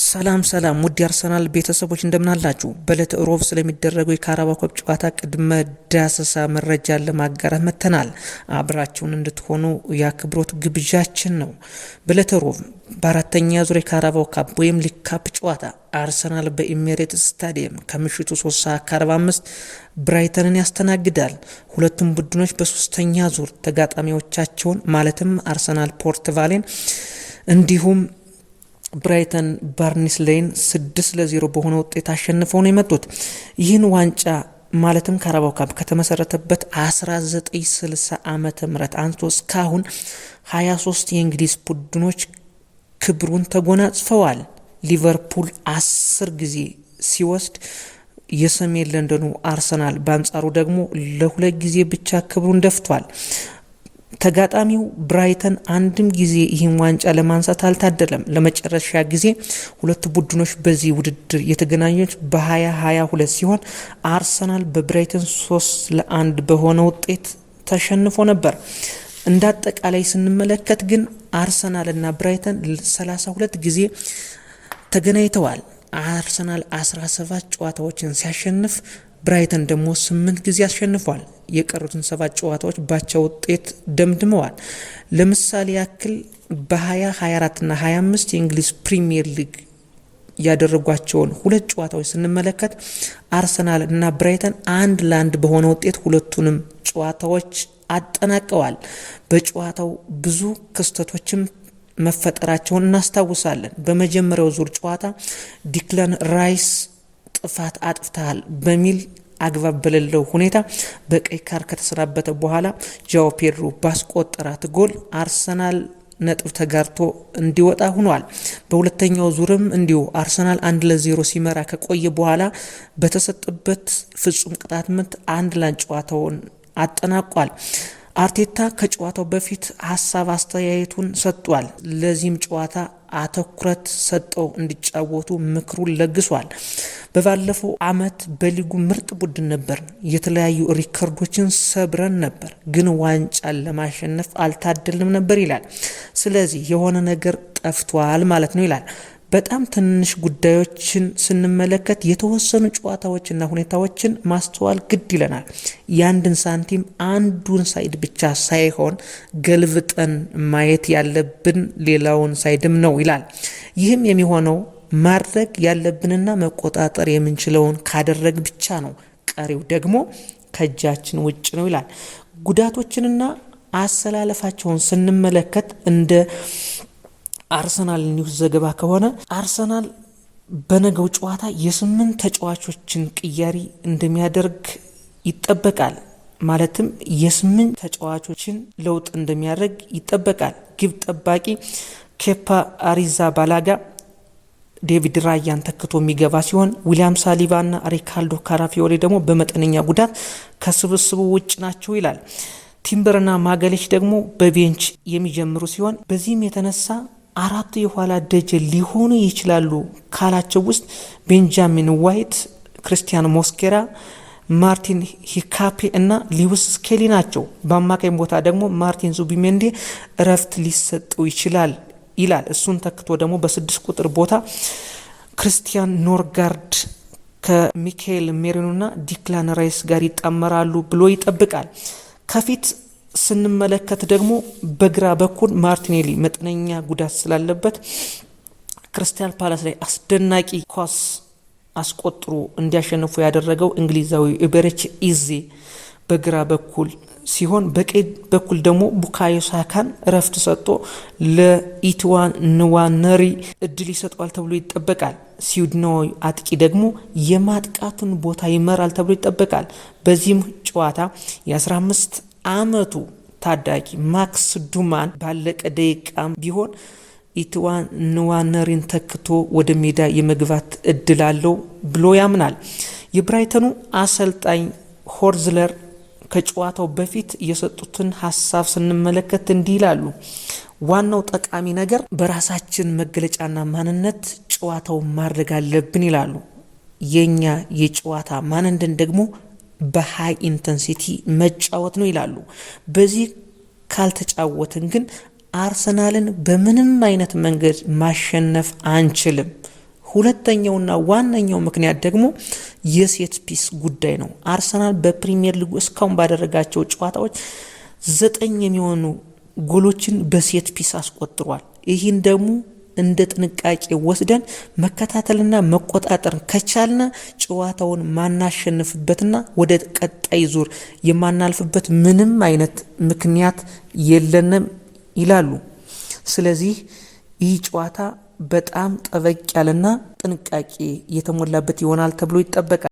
ሰላም ውድ አርሰናል ቤተሰቦች እንደምን አላችሁ? በዕለተ ሮብ ስለሚደረገው የካራባኦ ካፕ ጨዋታ ቅድመ ዳሰሳ መረጃ ለማጋራት መጥተናል። አብራችሁን እንድትሆኑ የአክብሮት ግብዣችን ነው። በዕለተ ሮብ በአራተኛ ዙር የካራባኦ ካፕ ወይም ሊግ ካፕ ጨዋታ አርሰናል በኢሜሬትስ ስታዲየም ከምሽቱ 3:45 ብራይተንን ያስተናግዳል። ሁለቱም ቡድኖች በሶስተኛ ዙር ተጋጣሚዎቻቸውን ማለትም አርሰናል ፖርት ቫሌን እንዲሁም ብራይተን ባርንስሌይን 6-0 በሆነ ውጤት አሸንፈው ነው የመጡት። ይህን ዋንጫ ማለትም ካራባኦ ካፕ ከተመሰረተበት 1960 ዓመተ ምህረት አንስቶ እስካሁን 23 የእንግሊዝ ቡድኖች ክብሩን ተጎናጽፈዋል። ሊቨርፑል 10 ጊዜ ሲወስድ የሰሜን ለንደኑ አርሰናል በአንጻሩ ደግሞ ለ2 ጊዜ ብቻ ክብሩን ደፍቷል። ተጋጣሚው ብራይተን አንድም ጊዜ ይህን ዋንጫ ለማንሳት አልታደለም። ለመጨረሻ ጊዜ ሁለቱ ቡድኖች በዚህ ውድድር የተገናኙት በ2022 ሲሆን አርሰናል በብራይተን 3-1 በሆነ ውጤት ተሸንፎ ነበር። እንዳጠቃላይ ስንመለከት ግን አርሰናል እና ብራይተን 32 ጊዜ ተገናኝተዋል። አርሰናል 17 ጨዋታዎችን ሲያሸንፍ ብራይተን ደግሞ 8 ጊዜ አሸንፏል። የቀሩትን 7 ጨዋታዎች ባቻ ውጤት ደምድመዋል። ለምሳሌ ያክል በ2024 እና 25 የእንግሊዝ ፕሪሚየር ሊግ ያደረጓቸውን 2 ጨዋታዎች ስንመለከት አርሰናል እና ብራይተን 1-1 በሆነ ውጤት ሁለቱንም ጨዋታዎች አጠናቀዋል። በጨዋታው ብዙ ክስተቶችም መፈጠራቸውን እናስታውሳለን። በመጀመሪያው ዙር ጨዋታ ዲክላን ራይስ ጥፋት አጥፍተሃል በሚል አግባብ በሌለው ሁኔታ በቀይ ካርድ ከተሰናበተ በኋላ ጃኦ ፔድሮ ባስቆጠራት ጎል አርሰናል ነጥብ ተጋርቶ እንዲወጣ ሆኗል። በሁለተኛው ዙርም እንዲሁ አርሰናል 1-0 ሲመራ ከቆየ በኋላ በተሰጠበት ፍጹም ቅጣት ምት 1-1 ጨዋታውን አጠናቋል። አርቴታ ከጨዋታው በፊት ሀሳብ አስተያየቱን ሰጥቷል። ለዚህም ጨዋታ አትኩረት ሰጠው እንዲጫወቱ ምክሩን ለግሷል። በባለፈው አመት በሊጉ ምርጥ ቡድን ነበር፣ የተለያዩ ሪከርዶችን ሰብረን ነበር፣ ግን ዋንጫን ለማሸነፍ አልታደልንም ነበር ይላል። ስለዚህ የሆነ ነገር ጠፍቷል ማለት ነው ይላል። በጣም ትንሽ ጉዳዮችን ስንመለከት የተወሰኑ ጨዋታዎችና ሁኔታዎችን ማስተዋል ግድ ይለናል። የአንድን ሳንቲም አንዱን ሳይድ ብቻ ሳይሆን ገልብጠን ማየት ያለብን ሌላውን ሳይድም ነው ይላል። ይህም የሚሆነው ማድረግ ያለብንና መቆጣጠር የምንችለውን ካደረግ ብቻ ነው። ቀሪው ደግሞ ከእጃችን ውጭ ነው ይላል። ጉዳቶችንና አሰላለፋቸውን ስንመለከት እንደ አርሰናል ኒውስ ዘገባ ከሆነ አርሰናል በነገው ጨዋታ የ8 ተጫዋቾችን ቅያሪ እንደሚያደርግ ይጠበቃል። ማለትም የ8 ተጫዋቾችን ለውጥ እንደሚያደርግ ይጠበቃል። ግብ ጠባቂ ኬፓ አሪዛባላጋ ዴቪድ ራያን ተክቶ የሚገባ ሲሆን ዊሊያም ሳሊባና ሪካርዶ ካራፊዮሪ ደግሞ በመጠነኛ ጉዳት ከስብስቡ ውጭ ናቸው ይላል። ቲምበርና ማገሌሽ ደግሞ በቤንች የሚጀምሩ ሲሆን በዚህም የተነሳ 4 የኋላ ደጀን ሊሆኑ ይችላሉ ካላቸው ውስጥ ቤንጃሚን ዋይት፣ ክርስቲያን ሞስኬራ፣ ማርቲን ሂካፔ እና ሊዊስ ስኬሊ ናቸው። በአማካኝ ቦታ ደግሞ ማርቲን ዙቢሜንዲ እረፍት ሊሰጠው ይችላል ይላል። እሱን ተክቶ ደግሞ በ6 ቁጥር ቦታ ክርስቲያን ኖርጋርድ ከሚካኤል ሜሪኖና ዲክላን ራይስ ጋር ይጣመራሉ ብሎ ይጠብቃል። ከፊት ስንመለከት ደግሞ በግራ በኩል ማርቲኔሊ መጠነኛ ጉዳት ስላለበት ክሪስታል ፓላስ ላይ አስደናቂ ኳስ አስቆጥሮ እንዲያሸንፉ ያደረገው እንግሊዛዊ ኤቤሬቺ ኢዜ በግራ በኩል ሲሆን በቀኝ በኩል ደግሞ ቡካዮ ሳካን ረፍት ሰጥቶ ለኢትዋን ንዋነሪ እድል ይሰጠዋል ተብሎ ይጠበቃል። ስዊድናዊ አጥቂ ደግሞ የማጥቃቱን ቦታ ይመራል ተብሎ ይጠበቃል። በዚህም ጨዋታ የ15 አመቱ ታዳጊ ማክስ ዱማን ባለቀ ደቂቃም ቢሆን ኢትዋን ንዋነሪን ተክቶ ወደ ሜዳ የመግባት እድል አለው ብሎ ያምናል። የብራይተኑ አሰልጣኝ ሆርዝለር ከጨዋታው በፊት የሰጡትን ሀሳብ ስንመለከት እንዲህ ይላሉ። ዋናው ጠቃሚ ነገር በራሳችን መገለጫና ማንነት ጨዋታው ማድረግ አለብን ይላሉ። የኛ የጨዋታ ማንነት ደግሞ በሃይ ኢንተንሲቲ መጫወት ነው ይላሉ። በዚህ ካልተጫወትን ግን አርሰናልን በምንም አይነት መንገድ ማሸነፍ አንችልም። ሁለተኛውና ዋነኛው ምክንያት ደግሞ የሴት ፒስ ጉዳይ ነው። አርሰናል በፕሪሚየር ሊጉ እስካሁን ባደረጋቸው ጨዋታዎች 9 የሚሆኑ ጎሎችን በሴት ፒስ አስቆጥሯል። ይህን ደግሞ እንደ ጥንቃቄ ወስደን መከታተልና መቆጣጠር ከቻልና ጨዋታውን ማናሸንፍበትና ወደ ቀጣይ ዙር የማናልፍበት ምንም አይነት ምክንያት የለንም ይላሉ። ስለዚህ ይህ ጨዋታ በጣም ጠበቅ ያለና ጥንቃቄ የተሞላበት ይሆናል ተብሎ ይጠበቃል።